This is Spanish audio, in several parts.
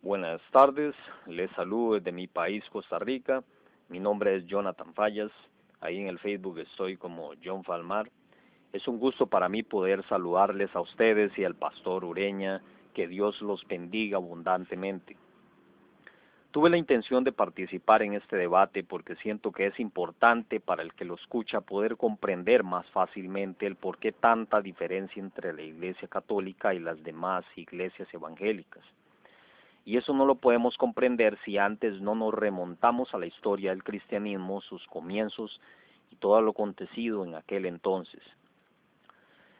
Buenas tardes, les saludo desde mi país, Costa Rica. Mi nombre es Jonathan Fallas. Ahí en el Facebook estoy como John Falmar. Es un gusto para mí poder saludarles a ustedes y al pastor Ureña. Que Dios los bendiga abundantemente. Tuve la intención de participar en este debate porque siento que es importante para el que lo escucha poder comprender más fácilmente el por qué tanta diferencia entre la Iglesia Católica y las demás iglesias evangélicas. Y eso no lo podemos comprender si antes no nos remontamos a la historia del cristianismo, sus comienzos y todo lo acontecido en aquel entonces.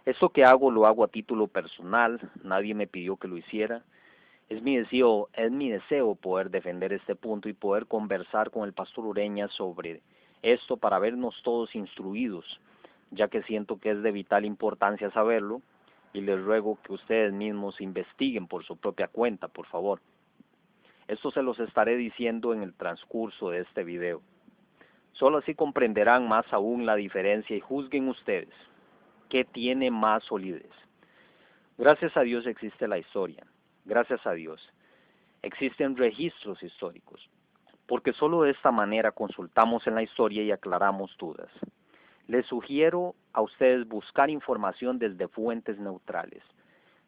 Esto que hago lo hago a título personal, nadie me pidió que lo hiciera. Es mi deseo poder defender este punto y poder conversar con el pastor Ureña sobre esto para vernos todos instruidos, ya que siento que es de vital importancia saberlo y les ruego que ustedes mismos investiguen por su propia cuenta, por favor. Esto se los estaré diciendo en el transcurso de este video. Solo así comprenderán más aún la diferencia y juzguen ustedes qué tiene más solidez. Gracias a Dios existe la historia. Gracias a Dios existen registros históricos, porque solo de esta manera consultamos en la historia y aclaramos dudas. Les sugiero a ustedes buscar información desde fuentes neutrales.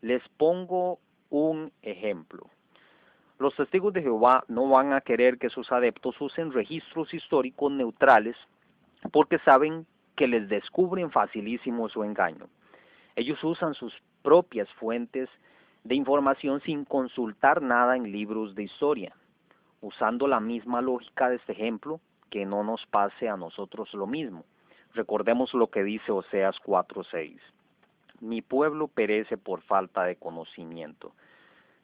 Les pongo un ejemplo. Los testigos de Jehová no van a querer que sus adeptos usen registros históricos neutrales porque saben que les descubren facilísimo su engaño. Ellos usan sus propias fuentes de información sin consultar nada en libros de historia, usando la misma lógica de este ejemplo, que no nos pase a nosotros lo mismo. Recordemos lo que dice Oseas 4:6. Mi pueblo perece por falta de conocimiento.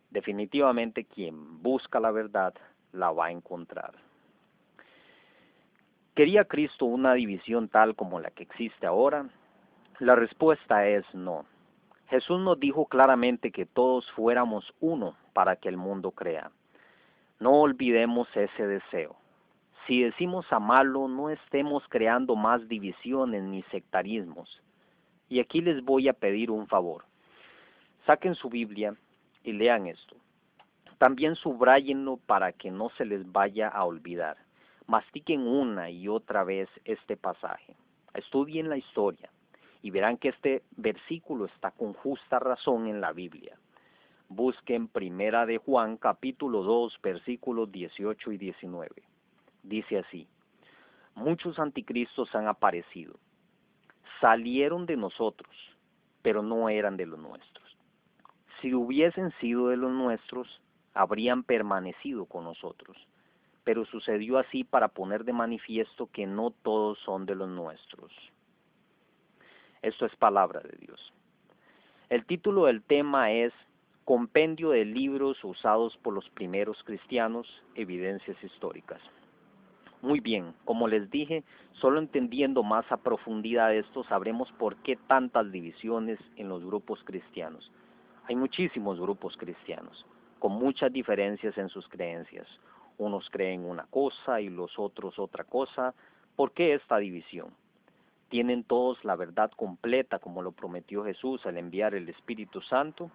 Definitivamente quien busca la verdad la va a encontrar. ¿Quería Cristo una división tal como la que existe ahora? La respuesta es no. Jesús nos dijo claramente que todos fuéramos uno para que el mundo crea. No olvidemos ese deseo. Si decimos amarlo, no estemos creando más divisiones ni sectarismos. Y aquí les voy a pedir un favor. Saquen su Biblia y lean esto. También subrayenlo para que no se les vaya a olvidar. Mastiquen una y otra vez este pasaje. Estudien la historia y verán que este versículo está con justa razón en la Biblia. Busquen Primera de Juan, capítulo 2, versículos 18 y 19. Dice así: muchos anticristos han aparecido. Salieron de nosotros, pero no eran de los nuestros. Si hubiesen sido de los nuestros, habrían permanecido con nosotros. Pero sucedió así para poner de manifiesto que no todos son de los nuestros. Esto es palabra de Dios. El título del tema es Compendio de libros usados por los primeros cristianos, evidencias históricas. Muy bien, como les dije, solo entendiendo más a profundidad esto sabremos por qué tantas divisiones en los grupos cristianos. Hay muchísimos grupos cristianos, con muchas diferencias en sus creencias. Unos creen una cosa y los otros otra cosa. ¿Por qué esta división? ¿Tienen todos la verdad completa como lo prometió Jesús al enviar el Espíritu Santo?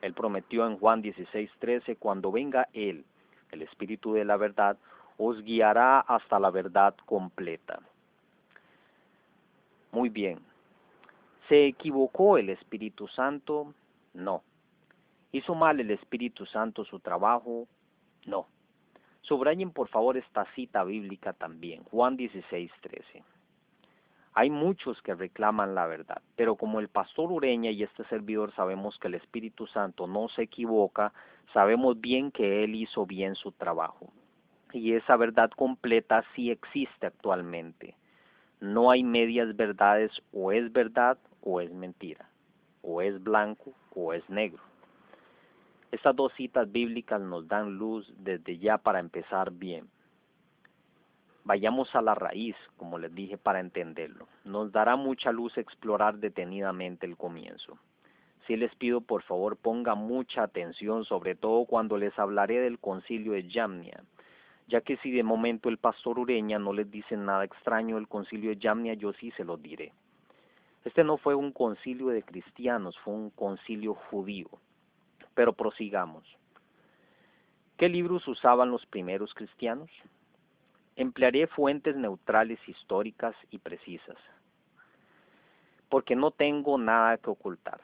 Él prometió en Juan 16:13, cuando venga Él, el Espíritu de la verdad, os guiará hasta la verdad completa. Muy bien. ¿Se equivocó el Espíritu Santo? No. ¿Hizo mal el Espíritu Santo su trabajo? No. Subrayen por favor esta cita bíblica también, Juan 16:13. Hay muchos que reclaman la verdad, pero como el pastor Ureña y este servidor sabemos que el Espíritu Santo no se equivoca, sabemos bien que Él hizo bien su trabajo. Y esa verdad completa sí existe actualmente. No hay medias verdades, o es verdad o es mentira, o es blanco o es negro. Estas dos citas bíblicas nos dan luz desde ya para empezar bien. Vayamos a la raíz, como les dije, para entenderlo. Nos dará mucha luz explorar detenidamente el comienzo. Sí les pido por favor pongan mucha atención, sobre todo cuando les hablaré del concilio de Yamnia, ya que si de momento el pastor Ureña no les dice nada extraño del concilio de Yamnia, yo sí se los diré. Este no fue un concilio de cristianos, fue un concilio judío. Pero prosigamos. ¿Qué libros usaban los primeros cristianos? Emplearé fuentes neutrales históricas y precisas, porque no tengo nada que ocultar.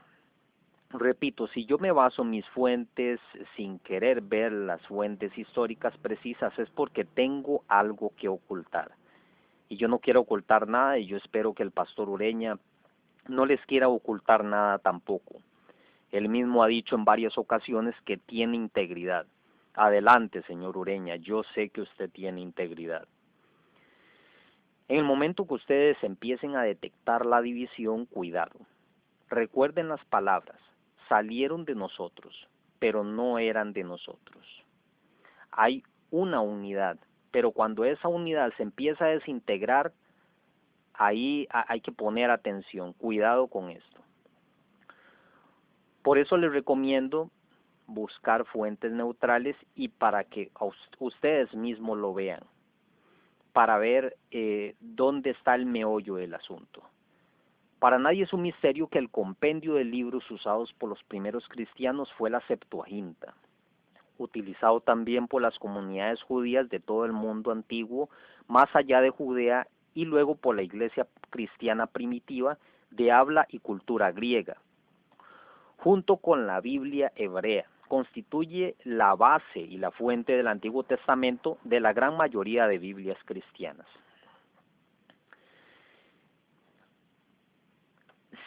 Repito, si yo me baso en mis fuentes sin querer ver las fuentes históricas precisas es porque tengo algo que ocultar. Y yo no quiero ocultar nada y yo espero que el pastor Ureña no les quiera ocultar nada tampoco. Él mismo ha dicho en varias ocasiones que tiene integridad. Adelante, señor Ureña, yo sé que usted tiene integridad. En el momento que ustedes empiecen a detectar la división, cuidado. Recuerden las palabras, salieron de nosotros, pero no eran de nosotros. Hay una unidad, pero cuando esa unidad se empieza a desintegrar, ahí hay que poner atención, cuidado con esto. Por eso les recomiendo buscar fuentes neutrales y para que ustedes mismos lo vean, para ver dónde está el meollo del asunto. Para nadie es un misterio que el compendio de libros usados por los primeros cristianos fue la Septuaginta, utilizado también por las comunidades judías de todo el mundo antiguo, más allá de Judea, y luego por la iglesia cristiana primitiva de habla y cultura griega. Junto con la Biblia hebrea, constituye la base y la fuente del Antiguo Testamento de la gran mayoría de Biblias cristianas.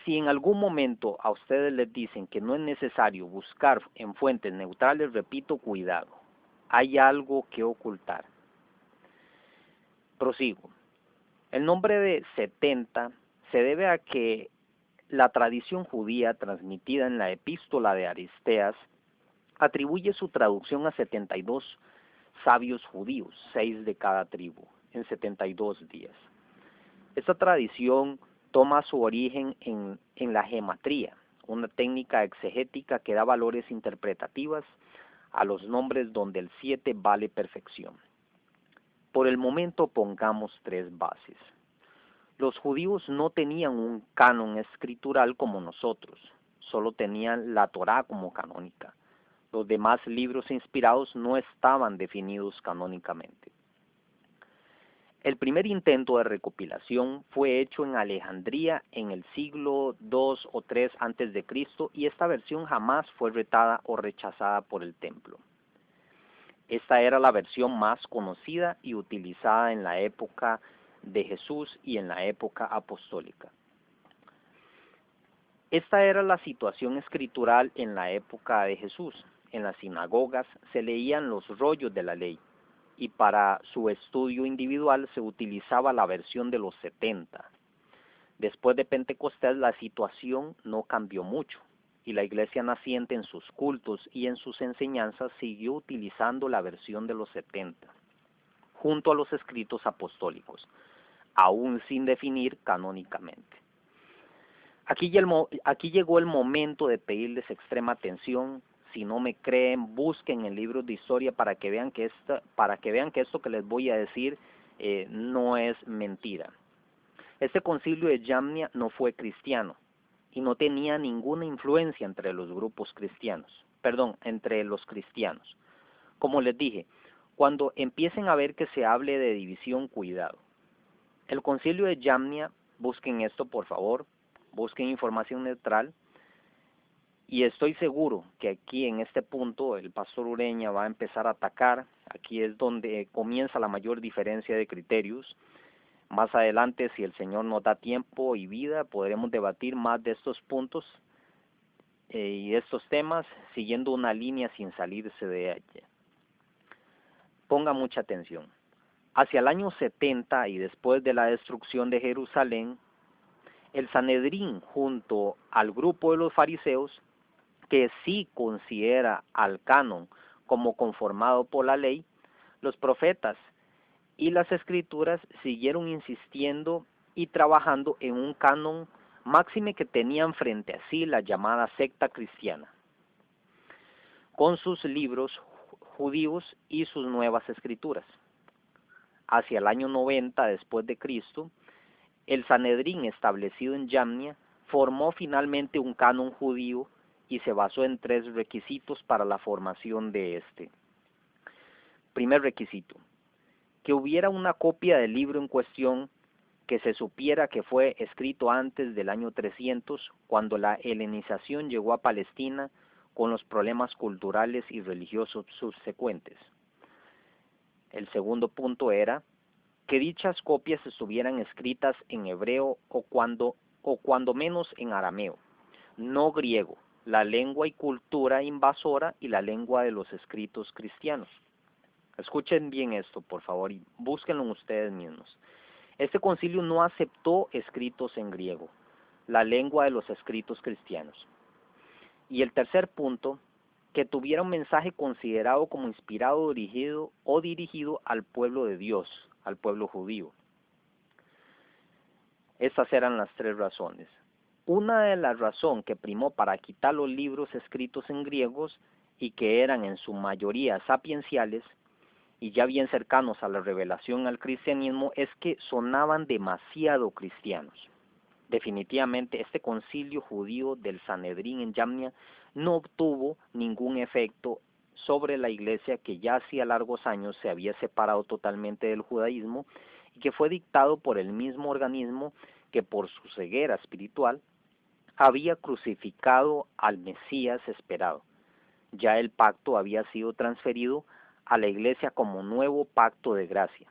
Si en algún momento a ustedes les dicen que no es necesario buscar en fuentes neutrales, repito, cuidado, hay algo que ocultar. Prosigo. El nombre de 70 se debe a que la tradición judía transmitida en la epístola de Aristeas atribuye su traducción a 72 sabios judíos, 6 de cada tribu, en 72 días. Esta tradición toma su origen en la gematría, una técnica exegética que da valores interpretativas a los nombres donde el 7 vale perfección. Por el momento pongamos 3 bases. Los judíos no tenían un canon escritural como nosotros, solo tenían la Torá como canónica. Los demás libros inspirados no estaban definidos canónicamente. El primer intento de recopilación fue hecho en Alejandría en el siglo II o III a.C. y esta versión jamás fue retada o rechazada por el templo. Esta era la versión más conocida y utilizada en la época de Jesús y en la época apostólica. Esta era la situación escritural en la época de Jesús. En las sinagogas se leían los rollos de la ley y para su estudio individual se utilizaba la versión de los 70. Después de Pentecostés la situación no cambió mucho y la iglesia naciente en sus cultos y en sus enseñanzas siguió utilizando la versión de los 70, junto a los escritos apostólicos, aún sin definir canónicamente. Aquí llegó el momento de pedirles extrema atención. Si no me creen, busquen en libros de historia para que vean que esto que les voy a decir no es mentira. Este concilio de Yamnia no fue cristiano y no tenía ninguna influencia entre los grupos cristianos, entre los cristianos. Como les dije, cuando empiecen a ver que se hable de división, cuidado. El concilio de Yamnia, busquen esto por favor, busquen información neutral. Y estoy seguro que aquí en este punto el pastor Ureña va a empezar a atacar. Aquí es donde comienza la mayor diferencia de criterios. Más adelante, si el Señor nos da tiempo y vida, podremos debatir más de estos puntos y estos temas siguiendo una línea sin salirse de ella. Ponga mucha atención. Hacia el año 70 y después de la destrucción de Jerusalén, el Sanedrín junto al grupo de los fariseos, que sí considera al canon como conformado por la ley, los profetas y las escrituras siguieron insistiendo y trabajando en un canon máxime que tenían frente a sí la llamada secta cristiana, con sus libros judíos y sus nuevas escrituras. Hacia el año 90 después de Cristo, el Sanedrín establecido en Yamnia formó finalmente un canon judío y se basó en 3 requisitos para la formación de este. Primer requisito, que hubiera una copia del libro en cuestión, que se supiera que fue escrito antes del año 300, cuando la helenización llegó a Palestina con los problemas culturales y religiosos subsecuentes. El segundo punto era que dichas copias estuvieran escritas en hebreo o cuando menos en arameo, no griego, la lengua y cultura invasora y la lengua de los escritos cristianos. Escuchen bien esto, por favor, y búsquenlo ustedes mismos. Este concilio no aceptó escritos en griego, la lengua de los escritos cristianos. Y el tercer punto, que tuviera un mensaje considerado como inspirado, dirigido al pueblo de Dios, al pueblo judío. Estas eran las tres razones. Una de las razones que primó para quitar los libros escritos en griegos y que eran en su mayoría sapienciales y ya bien cercanos a la revelación al cristianismo es que sonaban demasiado cristianos. Definitivamente este concilio judío del Sanedrín en Yamnia no obtuvo ningún efecto sobre la iglesia que ya hacía largos años se había separado totalmente del judaísmo y que fue dictado por el mismo organismo que por su ceguera espiritual había crucificado al Mesías esperado. Ya el pacto había sido transferido a la iglesia como nuevo pacto de gracia,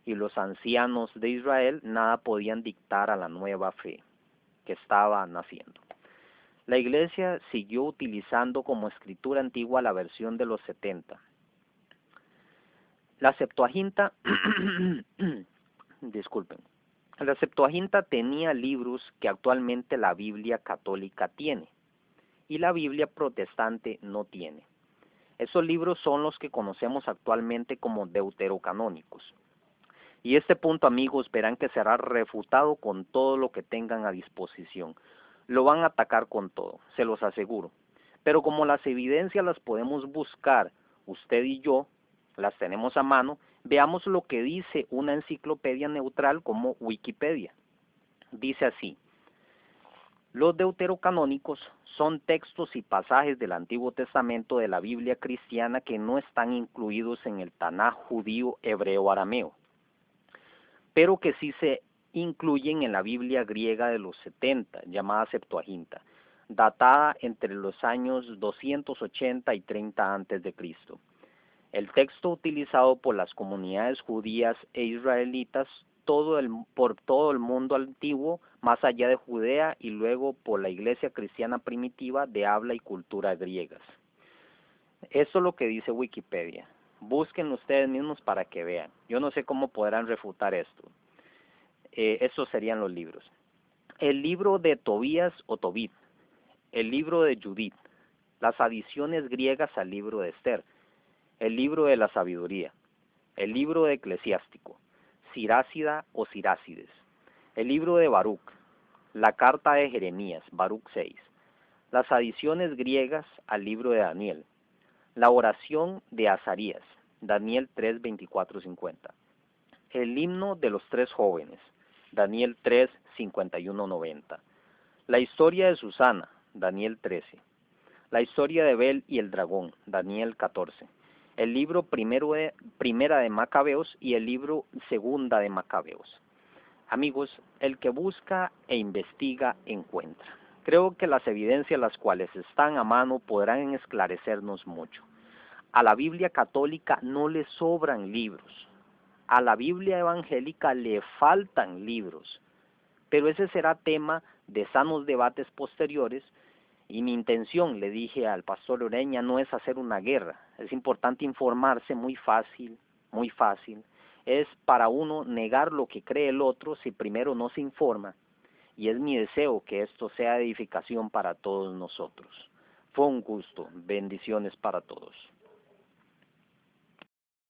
y los ancianos de Israel nada podían dictar a la nueva fe que estaba naciendo. La iglesia siguió utilizando como escritura antigua la versión de los 70. La Septuaginta, disculpen, la Septuaginta tenía libros que actualmente la Biblia católica tiene y la Biblia protestante no tiene. Esos libros son los que conocemos actualmente como deuterocanónicos. Y este punto, amigos, verán que será refutado con todo lo que tengan a disposición. Lo van a atacar con todo, se los aseguro. Pero como las evidencias las podemos buscar, usted y yo, las tenemos a mano, veamos lo que dice una enciclopedia neutral como Wikipedia. Dice así: los deuterocanónicos son textos y pasajes del Antiguo Testamento de la Biblia cristiana que no están incluidos en el Tanaj judío hebreo arameo, pero que sí se incluyen en la Biblia griega de los 70, llamada Septuaginta, datada entre los años 280 y 30 antes de Cristo. El texto utilizado por las comunidades judías e israelitas por todo el mundo antiguo, más allá de Judea, y luego por la iglesia cristiana primitiva de habla y cultura griegas. Eso es lo que dice Wikipedia. Busquen ustedes mismos para que vean. Yo no sé cómo podrán refutar esto. Estos serían los libros. El libro de Tobías o Tobit, el libro de Judith, las adiciones griegas al libro de Esther, el libro de la sabiduría, el libro de Eclesiástico, Sirácida o Sirácides, el libro de Baruch, la carta de Jeremías, Baruch 6, las adiciones griegas al libro de Daniel, la oración de Azarías, Daniel 3, 24, 50, el himno de los tres jóvenes, Daniel 3, 51, 90, la historia de Susana, Daniel 13, la historia de Bel y el dragón, Daniel 14, el libro primera de Macabeos y el libro segunda de Macabeos. Amigos, el que busca e investiga encuentra. Creo que las evidencias las cuales están a mano podrán esclarecernos mucho. A la Biblia católica no le sobran libros. A la Biblia evangélica le faltan libros. Pero ese será tema de sanos debates posteriores. Y mi intención, le dije al pastor Ureña, no es hacer una guerra. Es importante informarse muy fácil. Es para uno negar lo que cree el otro si primero no se informa. Y es mi deseo que esto sea edificación para todos nosotros. Fue un gusto. Bendiciones para todos.